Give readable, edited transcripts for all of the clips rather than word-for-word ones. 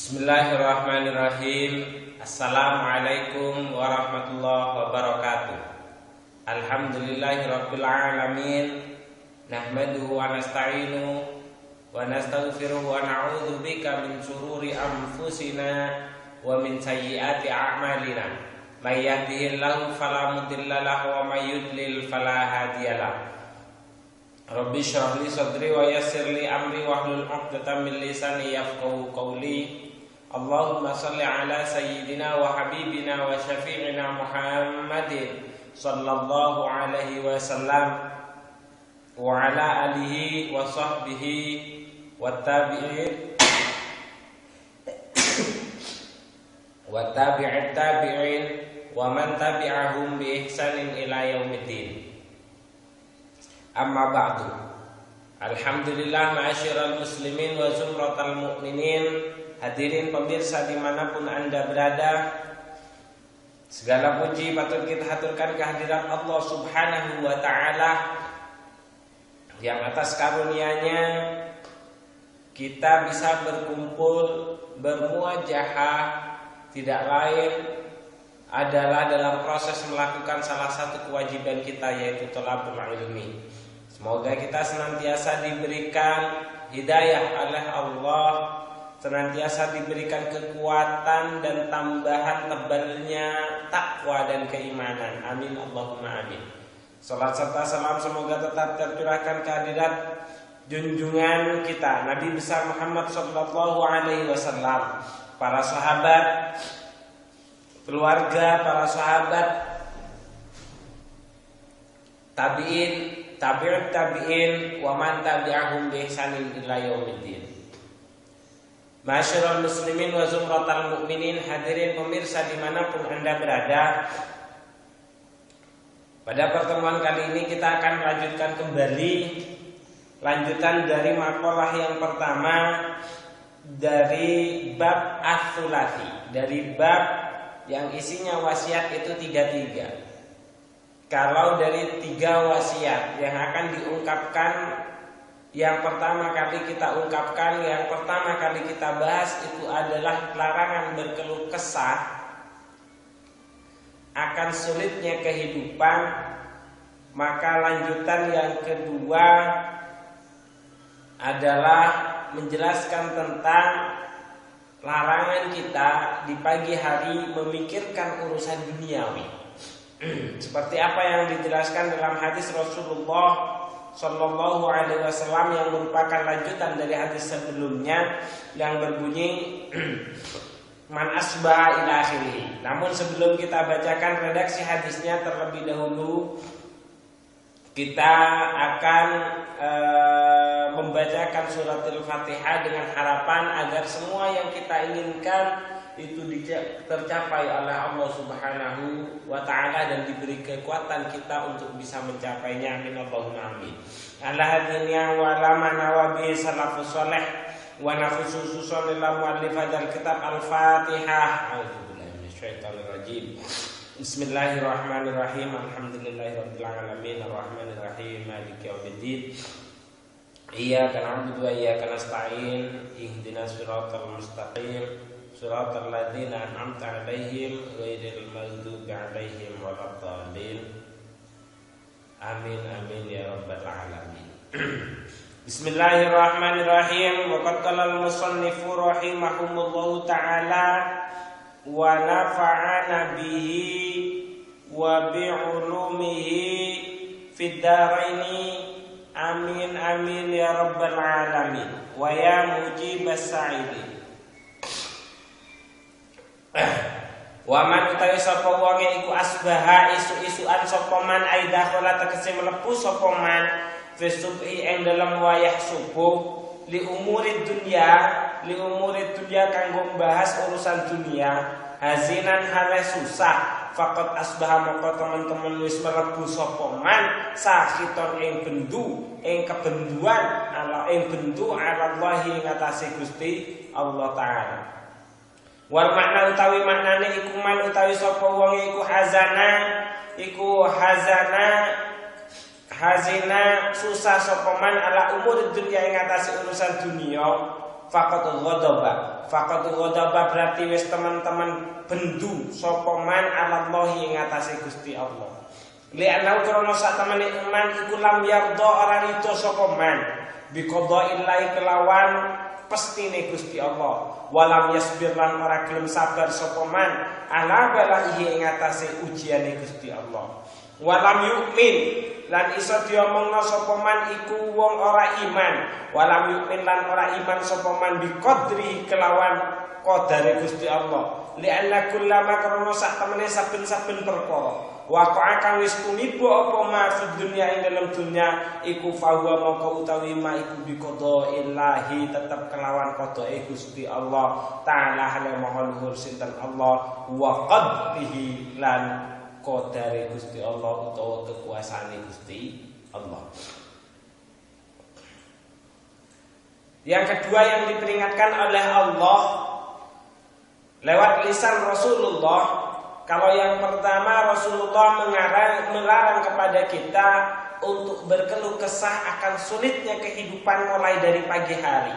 Bismillahirrahmanirrahim. Assalamualaikum warahmatullahi wabarakatuh. Alhamdulillahirabbil alamin. Nahmaduhu wa nasta'inuhu wa nastaghfiruhu wa na'udzu bika min syururi anfusina wa min sayyiati a'malina. May yahdihillahu fala mudilla lahu wa may yudlil fala hadiyalah. Rabbi shrah li sadri wa yassir li amri wahlul 'uqdatam min lisani yafqahu qawli. Allahumma shalli ala sayyidina wa habibina wa syafi'ina Muhammadin sallallahu alaihi wasallam wa ala alihi wa sahbihi wa tabi'in wa tabi'it tabi'in wa man tabi'ahum bi ihsanin ila yaumiddin. Amma ba'du. Alhamdulillah ma'asyiral muslimin wa zumratal mu'minin. Hadirin pemirsa dimanapun Anda berada, segala puji patut kita haturkan kehadirat Allah subhanahu wa ta'ala yang atas karunia-Nya kita bisa berkumpul bermuajahah tidak lain adalah dalam proses melakukan salah satu kewajiban kita, yaitu thalabul ilmi. Semoga kita senantiasa diberikan hidayah oleh Allah, senantiasa diberikan kekuatan dan tambahan tebalnya takwa dan keimanan. Amin Allahumma amin. Salat serta salam semoga tetap tercurahkan kehadirat junjungan kita Nabi besar Muhammad sallallahu alaihi wasallam, para sahabat, keluarga para sahabat, tabi'in, tabi'ut tabi'in, wa man tabi'ahum bi ihsanin ila yaumiddin. Ma'asyiral muslimin wa zumratal mu'minin, hadirin pemirsa dimanapun Anda berada. Pada pertemuan kali ini kita akan melanjutkan kembali lanjutan dari maqalah yang pertama dari bab ats-tsulati, dari bab yang isinya wasiat itu 33. Kalau dari 3 wasiat yang akan diungkapkan, yang pertama kali kita ungkapkan, yang pertama kali kita bahas itu adalah larangan berkeluh kesah akan sulitnya kehidupan. Maka lanjutan yang kedua adalah menjelaskan tentang larangan kita di pagi hari memikirkan urusan duniawi. Seperti apa yang dijelaskan dalam hadis Rasulullah sallallahu alaihi wasallam yang merupakan lanjutan dari hadis sebelumnya yang berbunyi man asbaha ila akhirih. Namun sebelum kita bacakan redaksi hadisnya terlebih dahulu, kita akan membacakan surat Al-Fatihah dengan harapan agar semua yang kita inginkan itu tercapai oleh Allah subhanahu wa ta'ala dan diberi kekuatan kita untuk bisa mencapainya. Amin Allahumma amin. Ala hadiniya wa lama nawabi salafus soleh wa nafusu susolillah mu'allif hadal kitab Al-Fatihah. A'udzubillahi minasyaitonirrajim. Bismillahirrahmanirrahim. Alhamdulillahirabbil alamin arrahmanirrahim maliki yaumiddin. Iyyaka na'budu wa iyyaka nasta'in. Ihdinas siratal mustaqim. Suratul ladzina an'amta 'alaihim ghairil maghdubi 'alaihim waladdallin. Amin amin ya rabbal alamin. Bismillahirrahmanirrahim. Wa qad qala al-musannifu rahimahumullahu ta'ala wa nafa'ana bihi wa bi 'ulumihi fid dharaini. Amin amin ya rabbal alamin. Wa ya mujibas sa'ilin. Wa man utawi sapa wong iku asbaha isu-isuan sapa man aida khala tegese mlebu sapa man fi subhi ing dalem wayah subuh li umuri dunya kanggo bahas urusan dunia hazinan hale susah faqat asbaha moko teman-teman wis mlebu sapa man sakhiton ing bendu ing kebenduan ala ing bendu ala Allah ing atase Gusti Allah taala. Wal makna utawi maknane iku man utawi sapa wong iku hazina susah sapa man ala umur dunya ing atase urusan dunia faqad ghadaba berarti wis teman-teman bendu sapa man alallahi ing atase Gusti Allah. Li'anau krono sak temene man iku lam yarda ora rida sapa man biqadaillahi kelawan pestine Gusti Allah. Walam yasbir lan ora gelem sabar sapa man ala balaihi ing atase ujiane Gusti Allah. Walam yu'min lan iso diomongno sapa man iku wong ora iman. Walam yu'min lan ora iman sapa man biqadri kelawan qadare Gusti Allah. Li'anna kullama krono sak temene saben-saben perkara waqa'a kang wis tumibo apa ma fid dunya ing dalam dunya iku fahuwa mongko utawi ma iku biqada illahi tetep kelawan qadae Gusti Allah taala hale maha luhur sinten Allah wa qadrihi lan qadare Gusti Allah utawa kekuasaane Gusti Allah. Yang kedua yang diperingatkan oleh Allah lewat lisan Rasulullah. Kalau yang pertama Rasulullah melarang kepada kita untuk berkeluh kesah akan sulitnya kehidupan mulai dari pagi hari.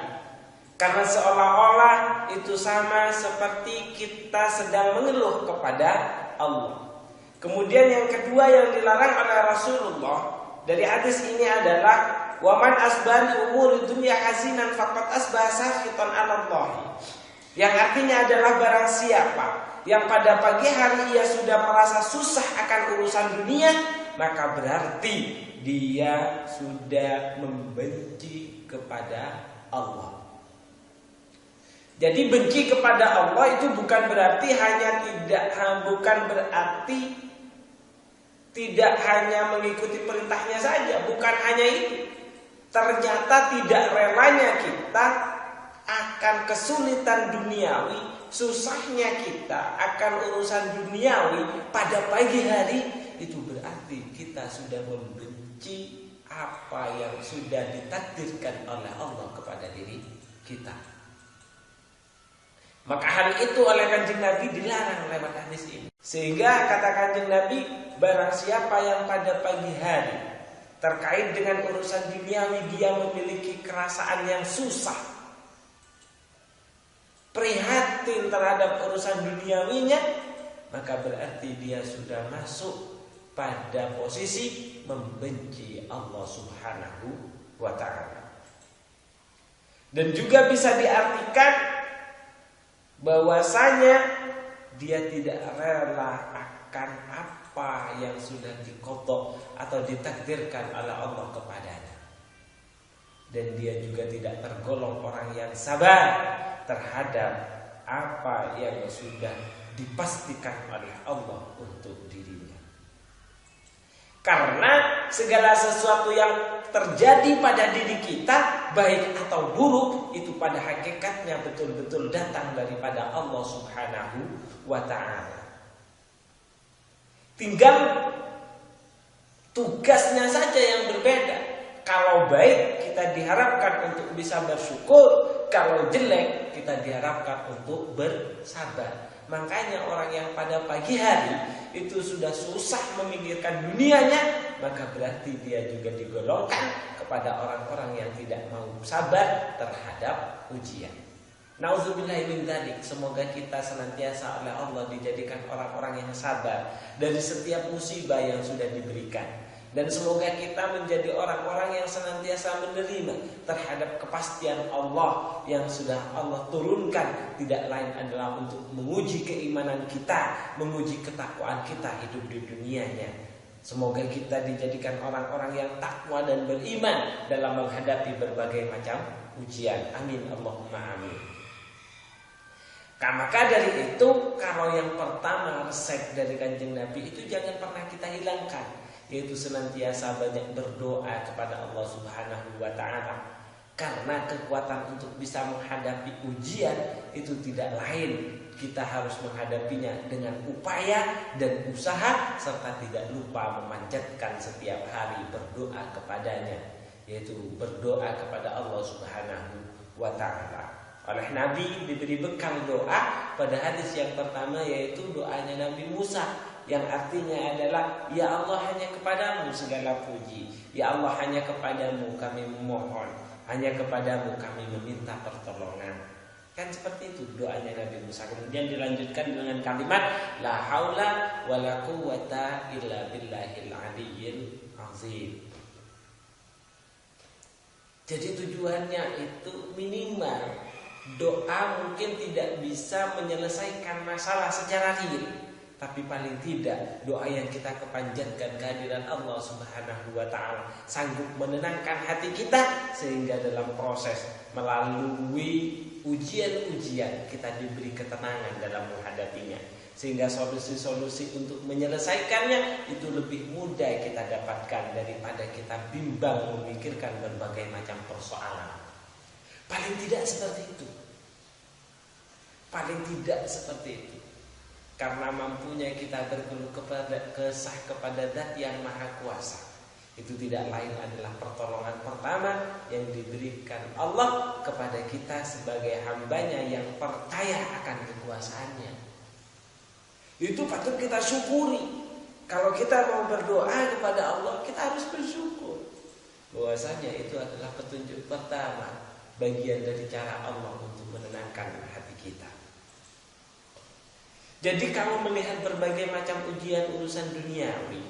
Karena seolah-olah itu sama seperti kita sedang mengeluh kepada Allah. Kemudian yang kedua yang dilarang oleh Rasulullah dari hadis ini adalah waman asbali umuri dunya hazinan faqad asbaha safitan 'ala Allah. Yang artinya adalah barang siapa yang pada pagi hari ia sudah merasa susah akan urusan dunia, maka berarti dia sudah membenci kepada Allah. Jadi benci kepada Allah itu bukan berarti tidak hanya mengikuti perintahnya saja, bukan hanya itu. Ternyata tidak relanya kita akan kesulitan duniawi, susahnya kita akan urusan duniawi pada pagi hari, itu berarti kita sudah membenci apa yang sudah ditakdirkan oleh Allah kepada diri kita. Maka hal itu oleh Kanjeng Nabi dilarang lewat hadis ini. Sehingga kata Kanjeng Nabi, barang siapa yang pada pagi hari terkait dengan urusan duniawi dia memiliki kerasaan yang susah, prihatin terhadap urusan duniawinya, maka berarti dia sudah masuk pada posisi membenci Allah Subhanahu wa ta'ala. Dan juga bisa diartikan bahwasanya dia tidak rela akan apa yang sudah diqadha atau ditakdirkan oleh Allah kepadanya. Dan dia juga tidak tergolong orang yang sabar terhadap apa yang sudah dipastikan oleh Allah untuk dirinya. Karena segala sesuatu yang terjadi pada diri kita, baik atau buruk, itu pada hakikatnya betul-betul datang daripada Allah Subhanahu wa ta'ala. Tinggal tugasnya saja yang berbeda. Kalau baik kita diharapkan untuk bisa bersyukur, kalau jelek kita diharapkan untuk bersabar. Makanya orang yang pada pagi hari itu sudah susah memikirkan dunianya, maka berarti dia juga digolongkan kepada orang-orang yang tidak mau sabar terhadap ujian. Nauzubillahi min dzalik. Semoga kita senantiasa oleh Allah dijadikan orang-orang yang sabar dari setiap musibah yang sudah diberikan. Dan semoga kita menjadi orang-orang yang senantiasa menerima terhadap kepastian Allah yang sudah Allah turunkan, tidak lain adalah untuk menguji keimanan kita, menguji ketakwaan kita hidup di dunianya. Semoga kita dijadikan orang-orang yang takwa dan beriman dalam menghadapi berbagai macam ujian. Amin Allahumma amin. Maka dari itu, kalau yang pertama resep dari Kanjeng Nabi itu jangan pernah kita hilangkan, yaitu senantiasa banyak berdoa kepada Allah Subhanahu wa ta'ala. Karena kekuatan untuk bisa menghadapi ujian itu tidak lain, kita harus menghadapinya dengan upaya dan usaha, serta tidak lupa memanjatkan setiap hari berdoa kepadanya, yaitu berdoa kepada Allah Subhanahu wa ta'ala. Oleh Nabi diberi bekal doa pada hadis yang pertama, yaitu doanya Nabi Musa, yang artinya adalah, ya Allah hanya kepadamu segala puji, ya Allah hanya kepadamu kami memohon, hanya kepadamu kami meminta pertolongan. Kan seperti itu doanya Nabi Musa. Kemudian dilanjutkan dengan kalimat la haula wala quwata illa billahil aliyyil azim. Jadi tujuannya itu minimal doa mungkin tidak bisa menyelesaikan masalah secara real, tapi paling tidak doa yang kita kepanjatkan kehadiran Allah Subhanahu wa taala sanggup menenangkan hati kita sehingga dalam proses melalui ujian-ujian kita diberi ketenangan dalam menghadapinya, sehingga solusi-solusi untuk menyelesaikannya itu lebih mudah kita dapatkan daripada kita bimbang memikirkan berbagai macam persoalan. Paling tidak seperti itu. Paling tidak seperti itu. Karena mampunya kita berkeluh kesah kepada Zat yang Maha Kuasa. Itu tidak lain adalah pertolongan pertama yang diberikan Allah kepada kita sebagai hambanya yang percaya akan kekuasaannya. Itu patut kita syukuri. Kalau kita mau berdoa kepada Allah, kita harus bersyukur. Bahwasanya itu adalah petunjuk pertama, bagian dari cara Allah untuk menenangkan hati kita. Jadi kalau melihat berbagai macam ujian urusan duniawi,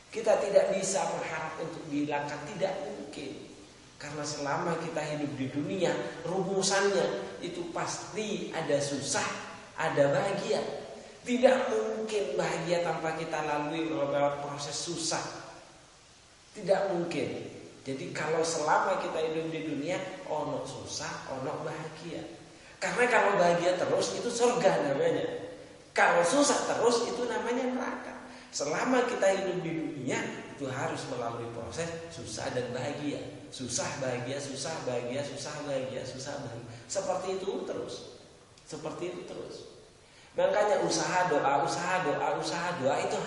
kita tidak bisa berharap untuk dihilangkan, tidak mungkin. Karena selama kita hidup di dunia, rumusannya itu pasti ada susah, ada bahagia. Tidak mungkin bahagia tanpa kita lalui melewati proses susah. Tidak mungkin. Jadi kalau selama kita hidup di dunia, ono susah, ono bahagia. Karena kalau bahagia terus itu surga namanya. Kalau susah terus itu namanya neraka. Selama kita hidup di dunia itu harus melalui proses susah dan bahagia. Susah bahagia, susah bahagia, susah bahagia, susah bahagia. Seperti itu terus. Seperti itu terus. Makanya usaha doa itu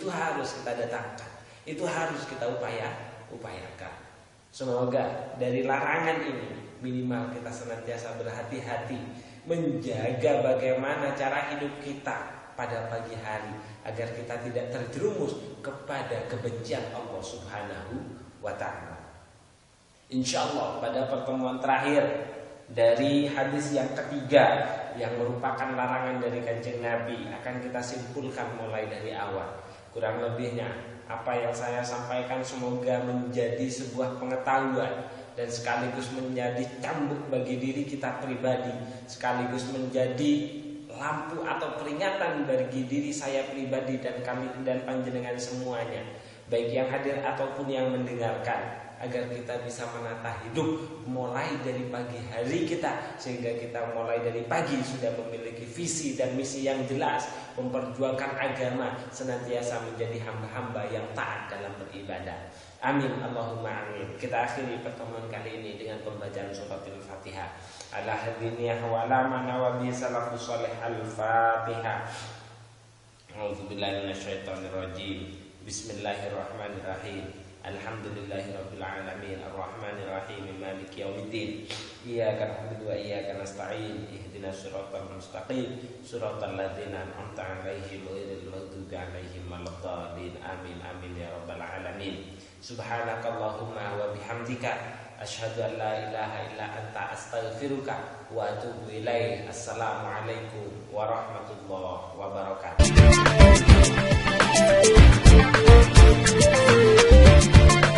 harus kita datangkan. Itu harus kita upayakan. Semoga dari larangan ini minimal kita senantiasa berhati-hati menjaga bagaimana cara hidup kita pada pagi hari agar kita tidak terjerumus kepada kebencian Allah Subhanahu wa taala. Insyaallah pada pertemuan terakhir dari hadis yang ketiga yang merupakan larangan dari Kanjeng Nabi akan kita simpulkan mulai dari awal. Kurang lebihnya apa yang saya sampaikan semoga menjadi sebuah pengetahuan dan sekaligus menjadi cambuk bagi diri kita pribadi, sekaligus menjadi lampu atau peringatan bagi diri saya pribadi dan kami dan panjenengan semuanya, baik yang hadir ataupun yang mendengarkan, agar kita bisa menata hidup mulai dari pagi hari kita, sehingga kita mulai dari pagi sudah memiliki visi dan misi yang jelas, memperjuangkan agama, senantiasa menjadi hamba-hamba yang taat dalam beribadah. Amin Allahumma amin. Kita akhiri pertemuan kali ini dengan pembacaan surat Al-Fatihah. Ala hadiniyah wa ala manawabi salafus salih Al-Fatihah. A'udzubillahi minasyaitonir rajim. Bismillahirrahmanirrahim. Alhamdulillahirabbil alamin arrahmanir rahim maliki yaumiddin. Iyyaka na'budu wa iyyaka nasta'in. Ihdinas siratal mustaqim. Siratal ladzina an'amta 'alaihim ghairil maghdubi 'alaihim waladdallin. Amin amin ya rabbal alamin. Subhanakallahumma wa bihamdika asyhadu an la ilaha illa anta astaghfiruka wa atubu ilaik. Assalamualaikum warahmatullahi wabarakatuh.